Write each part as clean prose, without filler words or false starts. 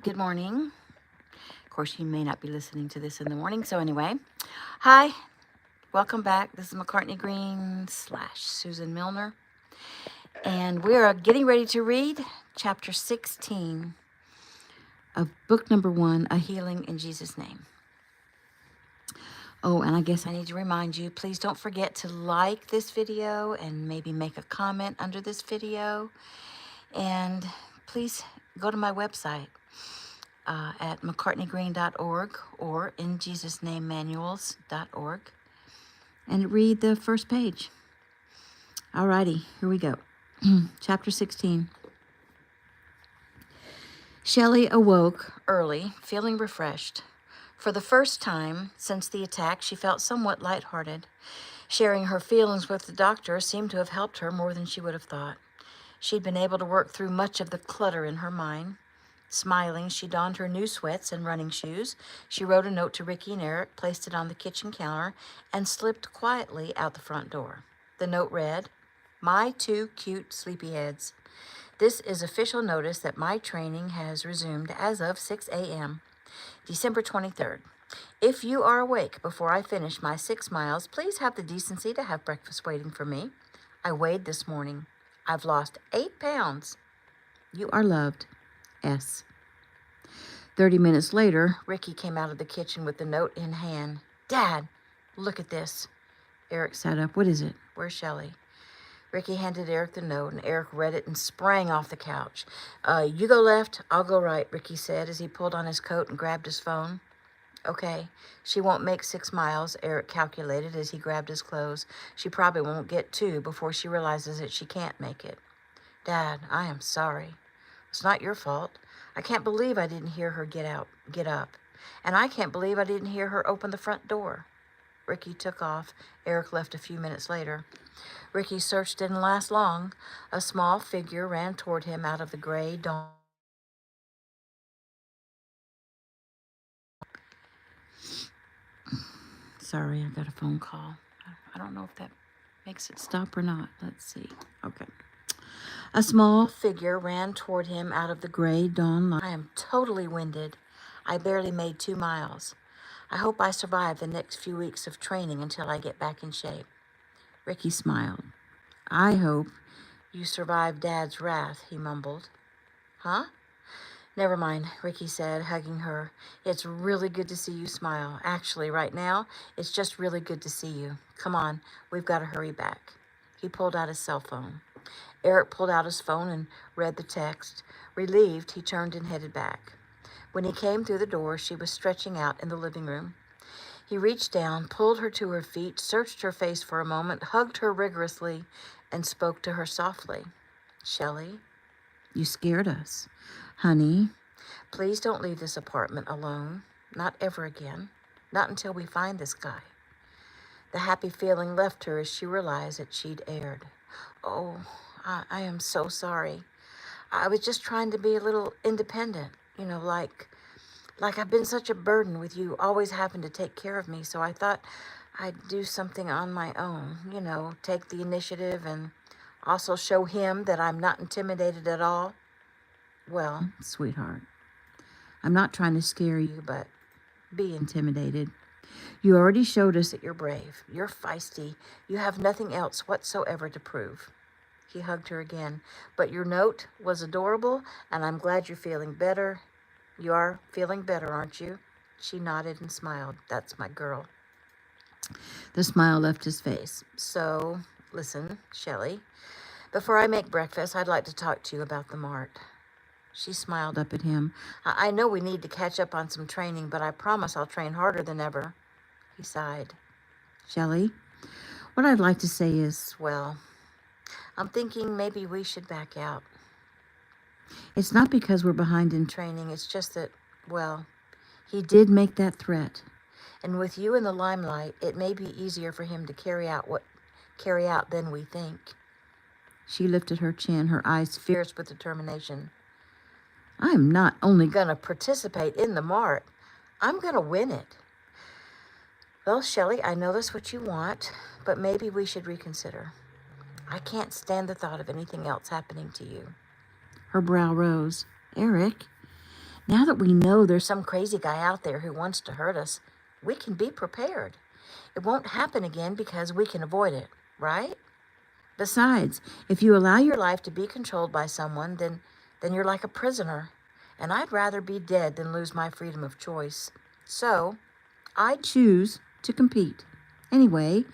Good morning. Of course, you may not be listening to this in the morning. So anyway, hi, welcome back. This is McCartney Green / Susan Milner. And we are getting ready to read chapter 16 of book number 1, A Healing in Jesus' Name. Oh, and I guess I need to remind you, please don't forget to like this video and maybe make a comment under this video. And please go to my website at mccartneygreen.org or injesusnamemanuals.org and read the first page. Alrighty, here we go. Chapter 16. Shelley awoke early, feeling refreshed. For the first time since the attack, she felt somewhat lighthearted. Sharing her feelings with the doctor seemed to have helped her more than she would have thought. She'd been able to work through much of the clutter in her mind. Smiling, she donned her new sweats and running shoes. She wrote a note to Ricky and Eric, placed it on the kitchen counter, and slipped quietly out the front door. The note read, "My two cute sleepyheads. This is official notice that my training has resumed as of 6 a.m. December 23rd. If you are awake before I finish my 6 miles, please have the decency to have breakfast waiting for me. I weighed this morning. I've lost 8 pounds. You are loved. S." 30 minutes later, Ricky came out of the kitchen with the note in hand. "Dad, look at this." Eric sat up. "What is it? Where's Shelley?" Ricky handed Eric the note, and Eric read it and sprang off the couch. You go left, I'll go right," Ricky said as he pulled on his coat and grabbed his phone. "Okay, she won't make 6 miles, Eric calculated as he grabbed his clothes. She probably won't get 2 before she realizes that she can't make it. "Dad, I am sorry. It's not your fault. I can't believe I didn't hear her get up. And I can't believe I didn't hear her open the front door." Ricky took off. Eric left a few minutes later. Ricky's search didn't last long. A small figure ran toward him out of the gray dawn. Sorry, I got a phone call. I don't know if that makes it stop or not. Let's see. Okay. A small figure ran toward him out of the gray dawn light. "I am totally winded. I barely made 2 miles. I hope I survive the next few weeks of training until I get back in shape." Ricky smiled. "I hope you survive Dad's wrath," he mumbled. "Huh?" "Never mind," Ricky said, hugging her. "It's really good to see you smile. Actually, right now, it's just really good to see you. Come on, we've got to hurry back." He pulled out his cell phone. Eric pulled out his phone and read the text. Relieved, he turned and headed back. When he came through the door, she was stretching out in the living room. He reached down, pulled her to her feet, searched her face for a moment, hugged her rigorously, and spoke to her softly. "Shelley, you scared us. Honey, please don't leave this apartment alone. Not ever again. Not until we find this guy." The happy feeling left her as she realized that she'd erred. "Oh, I am so sorry. I was just trying to be a little independent, like I've been such a burden with you always having to take care of me, so I thought I'd do something on my own, take the initiative and also show him that I'm not intimidated at all." "Well, sweetheart, I'm not trying to scare you, but be intimidated. You already showed us that you're brave. You're feisty. You have nothing else whatsoever to prove." He hugged her again. "But your note was adorable, and I'm glad you're feeling better. You are feeling better, aren't you?" She nodded and smiled. "That's my girl." The smile left his face. "So, listen, Shelley, before I make breakfast, I'd like to talk to you about the mart." She smiled up at him. I know we need to catch up on some training, but I promise I'll train harder than ever." He sighed. "Shelley, what I'd like to say is, well, I'm thinking maybe we should back out. It's not because we're behind in training. It's just that, well, he did make that threat. And with you in the limelight, it may be easier for him to carry out than we think." She lifted her chin, her eyes fierce with determination. "I'm not only going to participate in the mart, I'm going to win it." "Well, Shelley, I know that's what you want, but maybe we should reconsider. I can't stand the thought of anything else happening to you." Her brow rose. "Eric, Now that we know there's some crazy guy out there who wants to hurt us, we can be prepared. It won't happen again because we can avoid it, right? Besides, if you allow your life to be controlled by someone, then you're like a prisoner. And I'd rather be dead than lose my freedom of choice. So, I choose to compete. Anyway,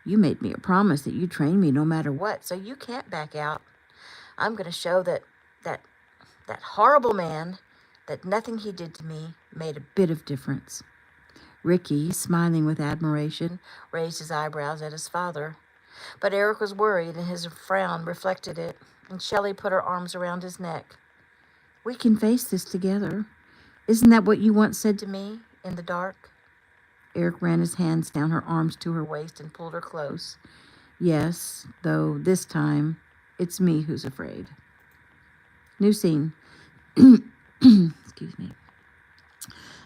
you made me a promise that you'd train me no matter what, so you can't back out. I'm going to show that horrible man that nothing he did to me made a bit of difference. Ricky, smiling with admiration, raised his eyebrows at his father. But Eric was worried, and his frown reflected it, and Shelley put her arms around his neck. We can face this together. Isn't that what you once said to me in the dark? Eric ran his hands down her arms to her waist and pulled her close. Yes, though this time it's me who's afraid. New scene. Excuse me.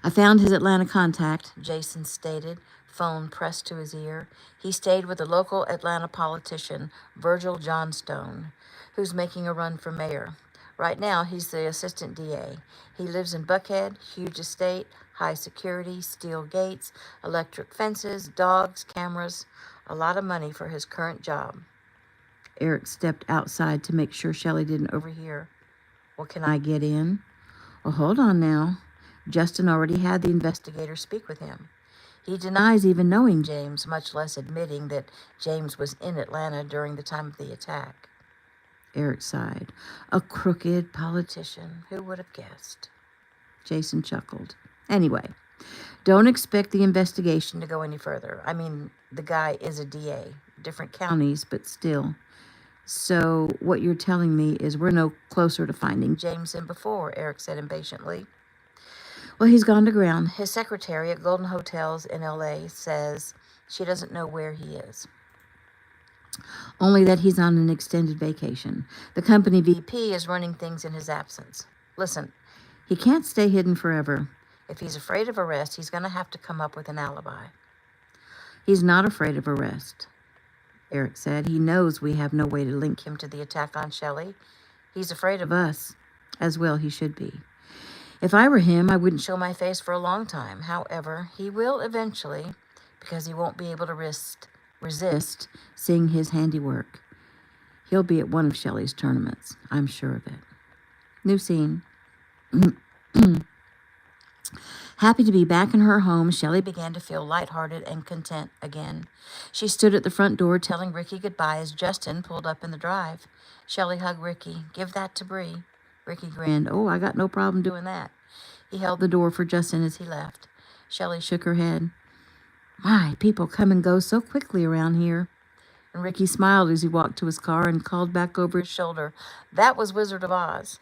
I found his Atlanta contact, Jason stated, phone pressed to his ear. He stayed with a local Atlanta politician, Virgil Johnstone, who's making a run for mayor. Right now, he's the assistant DA. He lives in Buckhead, huge estate, high security, steel gates, electric fences, dogs, cameras, a lot of money for his current job. Eric stepped outside to make sure Shelley didn't overhear. Well, can I get in? Well, hold on now. Justin already had the investigator speak with him. He denies even knowing James, much less admitting that James was in Atlanta during the time of the attack. Eric sighed. A crooked politician. Who would have guessed? Jason chuckled. Anyway, don't expect the investigation to go any further. I mean, the guy is a DA. Different counties, but still. So what you're telling me is we're no closer to finding James than before, Eric said impatiently. Well, he's gone to ground. His secretary at Golden Hotels in L.A. says she doesn't know where he is. Only that he's on an extended vacation. The company VP is running things in his absence. Listen, he can't stay hidden forever. If he's afraid of arrest, he's going to have to come up with an alibi. He's not afraid of arrest, Eric said. He knows we have no way to link him to the attack on Shelley. He's afraid of us, as well he should be. If I were him, I wouldn't show my face for a long time. However, he will eventually, because he won't be able to resist seeing his handiwork. He'll be at one of Shelley's tournaments. I'm sure of it. New scene. Happy to be back in her home, Shelley began to feel lighthearted and content again. She stood at the front door telling Ricky goodbye as Justin pulled up in the drive. Shelley hugged Ricky. Give that to Bree. Ricky grinned. Oh, I got no problem doing that. He held the door for Justin as he left. Shelley shook her head. My, people come and go so quickly around here. And Ricky smiled as he walked to his car and called back over his shoulder. That was Wizard of Oz.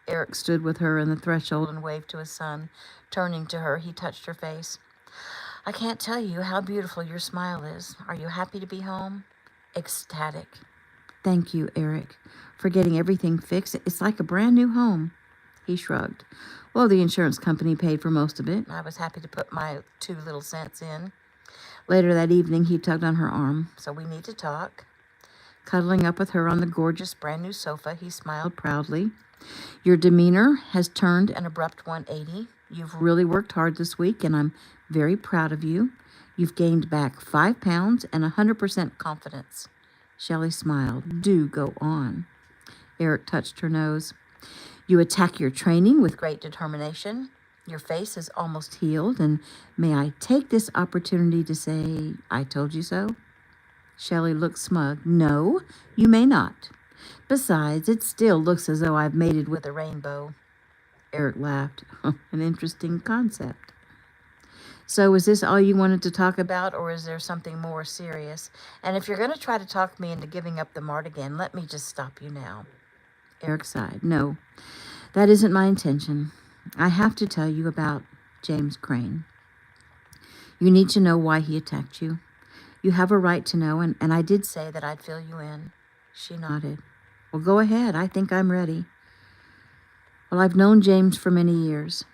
Eric stood with her on the threshold and waved to his son. Turning to her, he touched her face. I can't tell you how beautiful your smile is. Are you happy to be home? Ecstatic. Thank you, Eric, for getting everything fixed. It's like a brand new home. He shrugged. Well, the insurance company paid for most of it. I was happy to put my 2 little cents in. Later that evening, he tugged on her arm. So we need to talk. Cuddling up with her on the gorgeous brand new sofa, he smiled proudly. Your demeanor has turned an abrupt 180. You've really worked hard this week, and I'm very proud of you. You've gained back 5 pounds and 100% confidence. Shelley smiled. Do go on. Eric touched her nose. You attack your training with great determination. Your face is almost healed, and may I take this opportunity to say, I told you so? Shelley looked smug. No, you may not. Besides, it still looks as though I've mated with a rainbow. Eric laughed. An interesting concept. So is this all you wanted to talk about, or is there something more serious? And if you're going to try to talk me into giving up the mart again, let me just stop you now. Eric sighed. No, that isn't my intention. I have to tell you about James Crane. You need to know why he attacked you. You have a right to know, and I did say that I'd fill you in. She nodded. Well, go ahead. I think I'm ready. Well, I've known James for many years.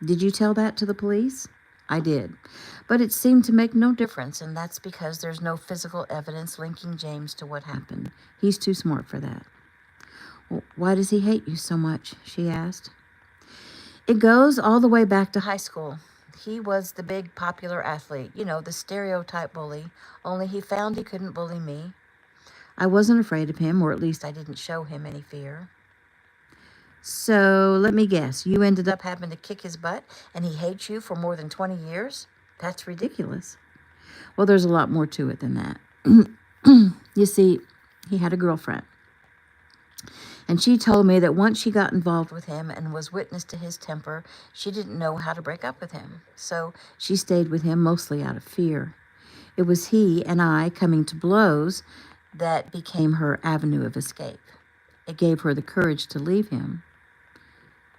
Did you tell that to the police? I did. But it seemed to make no difference, and that's because there's no physical evidence linking James to what happened. He's too smart for that. Well, why does he hate you so much? She asked. It goes all the way back to high school. He was the big popular athlete, the stereotype bully, only he found he couldn't bully me. I wasn't afraid of him, or at least I didn't show him any fear. So let me guess, you ended up having to kick his butt and he hates you for more than 20 years? That's ridiculous. Well, there's a lot more to it than that. You see, he had a girlfriend. And she told me that once she got involved with him and was witness to his temper, she didn't know how to break up with him. So she stayed with him mostly out of fear. It was he and I coming to blows that became her avenue of escape. It gave her the courage to leave him.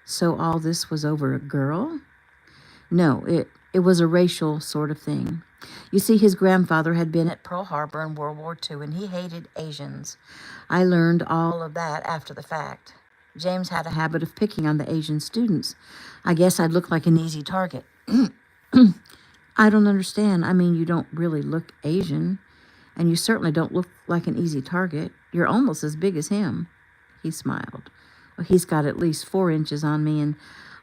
So all this was over a girl? No, it was a racial sort of thing. You see, his grandfather had been at Pearl Harbor in World War II, and he hated Asians. I learned all of that after the fact. James had a habit of picking on the Asian students. I guess I'd look like an easy target. I don't understand. I mean, you don't really look Asian, and you certainly don't look like an easy target. You're almost as big as him. He smiled. Well, he's got at least 4 inches on me, and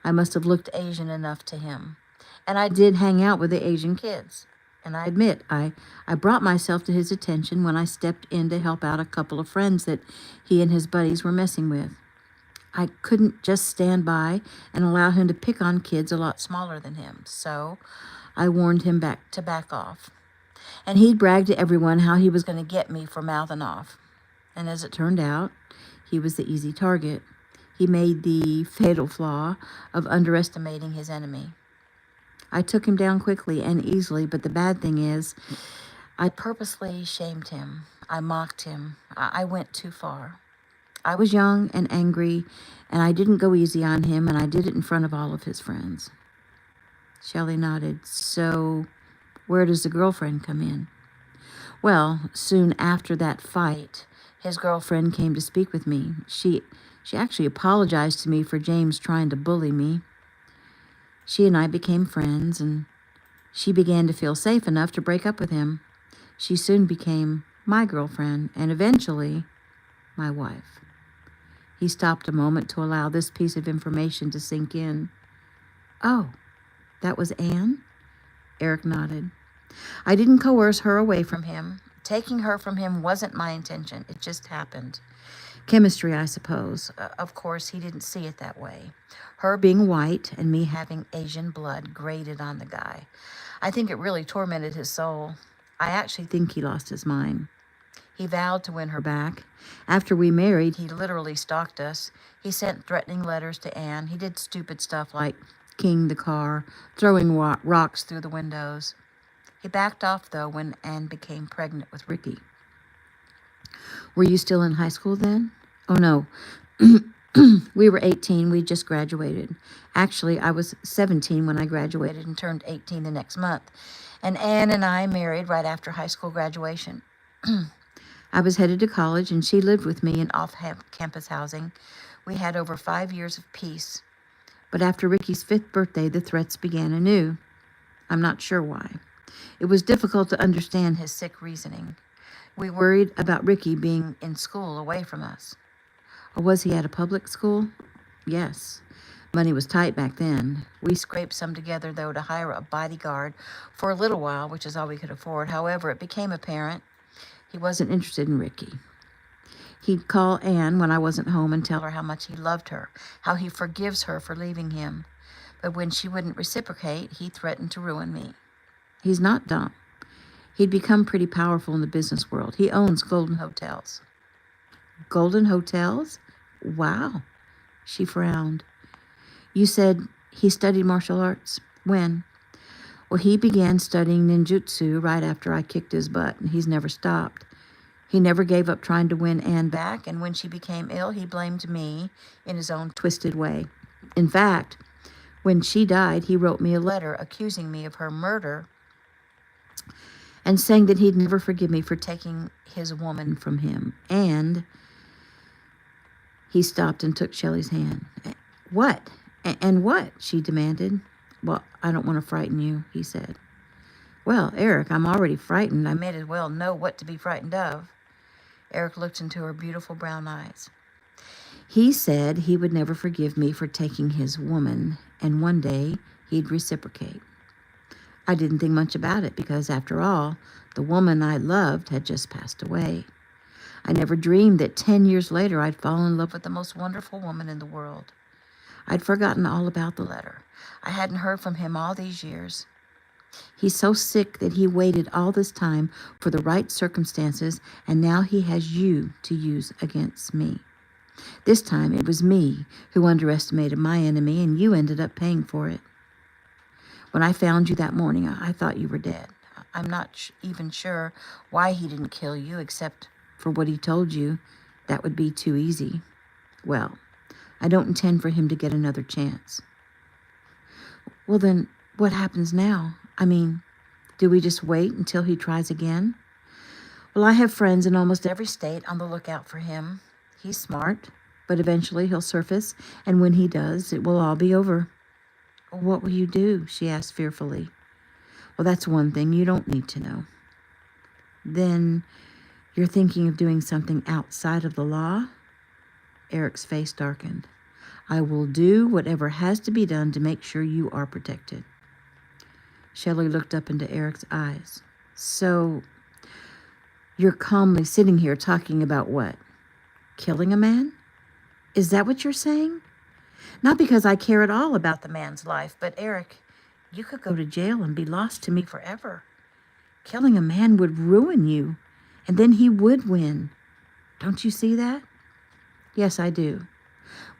I must have looked Asian enough to him. And I did hang out with the Asian kids. And I admit, I brought myself to his attention when I stepped in to help out a couple of friends that he and his buddies were messing with. I couldn't just stand by and allow him to pick on kids a lot smaller than him. So I warned him to back off. And he'd brag to everyone how he was going to get me for mouthing off. And as it turned out, he was the easy target. He made the fatal flaw of underestimating his enemy. I took him down quickly and easily, but the bad thing is, I purposely shamed him. I mocked him. I went too far. I was young and angry, and I didn't go easy on him, and I did it in front of all of his friends. Shelley nodded. So, where does the girlfriend come in? Well, soon after that fight, his girlfriend came to speak with me. She actually apologized to me for James trying to bully me. She and I became friends, and she began to feel safe enough to break up with him. She soon became my girlfriend, and eventually, my wife. He stopped a moment to allow this piece of information to sink in. Oh, that was Anne? Eric nodded. I didn't coerce her away from him. Taking her from him wasn't my intention. It just happened. Chemistry, I suppose. Of course, he didn't see it that way. Her being white and me having Asian blood grated on the guy. I think it really tormented his soul. I actually think he lost his mind. He vowed to win her back. After we married, he literally stalked us. He sent threatening letters to Anne. He did stupid stuff like keying the car, throwing rocks through the windows. He backed off, though, when Anne became pregnant with Ricky. Were you still in high school then? Oh, no. We were 18. We just graduated. Actually, I was 17 when I graduated and turned 18 the next month. And Anne and I married right after high school graduation. I was headed to college, and she lived with me in off-campus housing. We had over 5 years of peace. But after Ricky's 5th birthday, the threats began anew. I'm not sure why. It was difficult to understand his sick reasoning. We worried about Ricky being in school away from us. Or was he at a public school? Yes. Money was tight back then. We scraped some together, though, to hire a bodyguard for a little while, which is all we could afford. However, it became apparent he wasn't interested in Ricky. He'd call Anne when I wasn't home and tell her how much he loved her, how he forgives her for leaving him. But when she wouldn't reciprocate, he threatened to ruin me. He's not dumb. He'd become pretty powerful in the business world. He owns Golden Hotels. Golden Hotels? Wow. She frowned. You said he studied martial arts? When? Well, he began studying ninjutsu right after I kicked his butt, and he's never stopped. He never gave up trying to win Anne back, and when she became ill, he blamed me in his own twisted way. In fact, when she died, he wrote me a letter accusing me of her murder and saying that he'd never forgive me for taking his woman from him. And he stopped and took Shelley's hand. What? And what? She demanded. Well, I don't want to frighten you, he said. Well, Eric, I'm already frightened. I may as well know what to be frightened of. Eric looked into her beautiful brown eyes. He said he would never forgive me for taking his woman, and one day he'd reciprocate. I didn't think much about it because, after all, the woman I loved had just passed away. I never dreamed that 10 years later I'd fall in love with the most wonderful woman in the world. I'd forgotten all about the letter. I hadn't heard from him all these years. He's so sick that he waited all this time for the right circumstances, and now he has you to use against me. This time it was me who underestimated my enemy, and you ended up paying for it. When I found you that morning, I thought you were dead. I'm not even sure why he didn't kill you, except for what he told you. That would be too easy. Well, I don't intend for him to get another chance. Well, then, what happens now? I mean, do we just wait until he tries again? Well, I have friends in almost every state on the lookout for him. He's smart, but eventually he'll surface, and when he does, it will all be over. What will you do? She asked fearfully. Well, that's one thing you don't need to know. Then you're thinking of doing something outside of the law? Eric's face darkened. I will do whatever has to be done to make sure you are protected. Shelley looked up into Eric's eyes. So, you're calmly sitting here talking about what? Killing a man? Is that what you're saying? Not because I care at all about the man's life, but Eric, you could go to jail and be lost to me forever. Killing a man would ruin you, and then he would win. Don't you see that? Yes, I do.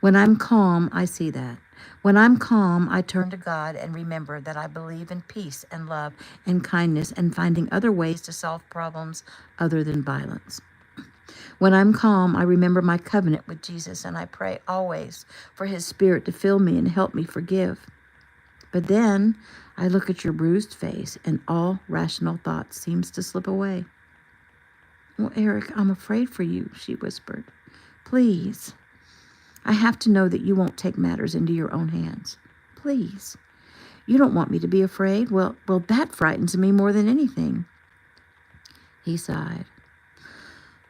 When I'm calm, I see that. When I'm calm, I turn to God and remember that I believe in peace and love and kindness and finding other ways to solve problems other than violence. When I'm calm, I remember my covenant with Jesus, and I pray always for his spirit to fill me and help me forgive. But then I look at your bruised face, and all rational thought seems to slip away. Well, Eric, I'm afraid for you, she whispered. Please. I have to know that you won't take matters into your own hands. Please. You don't want me to be afraid? Well, that frightens me more than anything. He sighed.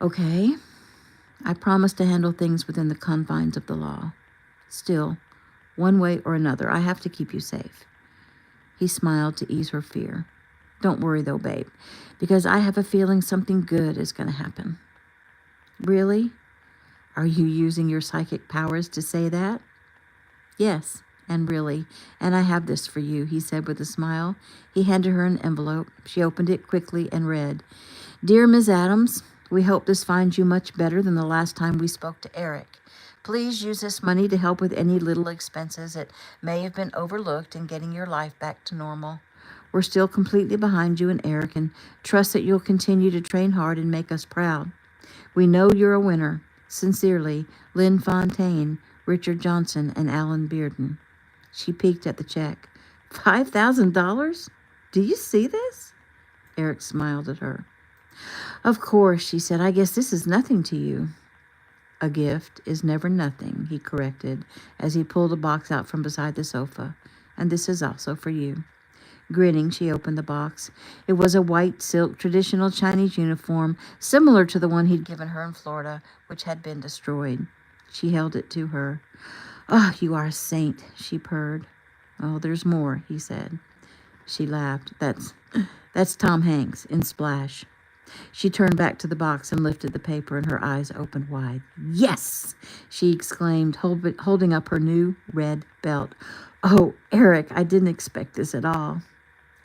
Okay. I promise to handle things within the confines of the law. Still, one way or another, I have to keep you safe. He smiled to ease her fear. Don't worry, though, babe, because I have a feeling something good is going to happen. Really? Are you using your psychic powers to say that? Yes, and really. And I have this for you, he said with a smile. He handed her an envelope. She opened it quickly and read, Dear Ms. Adams, we hope this finds you much better than the last time we spoke to Eric. Please use this money to help with any little expenses that may have been overlooked in getting your life back to normal. We're still completely behind you and Eric, and trust that you'll continue to train hard and make us proud. We know you're a winner. Sincerely, Lynn Fontaine, Richard Johnson, and Alan Bearden. She peeked at the check. $5,000? Do you see this? Eric smiled at her. Of course, she said. I guess this is nothing to you. A gift is never nothing, he corrected, as he pulled a box out from beside the sofa. And this is also for you. Grinning, she opened the box. It was a white silk traditional Chinese uniform, similar to the one he'd given her in Florida, which had been destroyed. She held it to her. Oh, you are a saint, she purred. Oh, there's more, he said. She laughed. That's Tom Hanks in Splash. She turned back to the box and lifted the paper, and her eyes opened wide. Yes, she exclaimed, holding up her new red belt. Oh, Eric, I didn't expect this at all.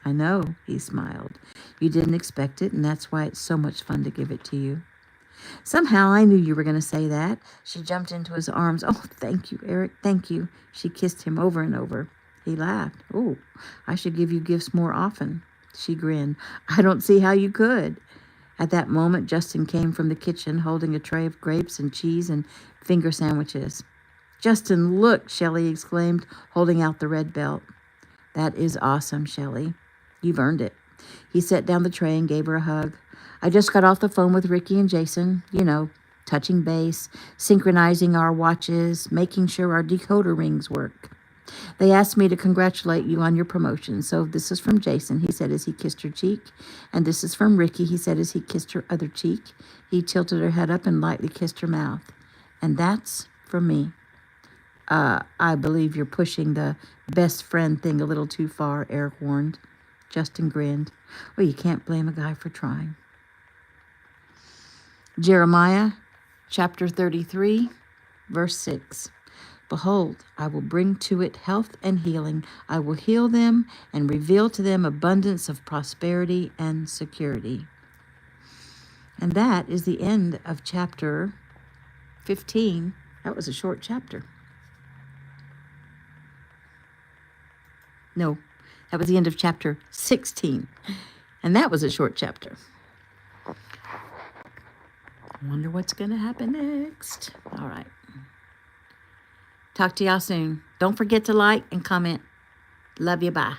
I know, he smiled. You didn't expect it, and that's why it's so much fun to give it to you. Somehow I knew you were going to say that. She jumped into his arms. Oh, thank you, Eric, thank you. She kissed him over and over. He laughed. Oh, I should give you gifts more often. She grinned. I don't see how you could. At that moment, Justin came from the kitchen holding a tray of grapes and cheese and finger sandwiches. Justin, look, Shelley exclaimed, holding out the red belt. That is awesome, Shelley. You've earned it. He set down the tray and gave her a hug. I just got off the phone with Ricky and Jason, touching base, synchronizing our watches, making sure our decoder rings work. They asked me to congratulate you on your promotion. So this is from Jason, he said as he kissed her cheek. And this is from Ricky, he said as he kissed her other cheek. He tilted her head up and lightly kissed her mouth. And that's from me. I believe you're pushing the best friend thing a little too far, Eric warned. Justin grinned. Well, you can't blame a guy for trying. Jeremiah chapter 33, verse 6. Behold, I will bring to it health and healing. I will heal them and reveal to them abundance of prosperity and security. And that is the end of chapter 15. That was a short chapter. No, that was the end of chapter 16. And that was a short chapter. I wonder what's going to happen next. All right. Talk to y'all soon. Don't forget to like and comment. Love you. Bye.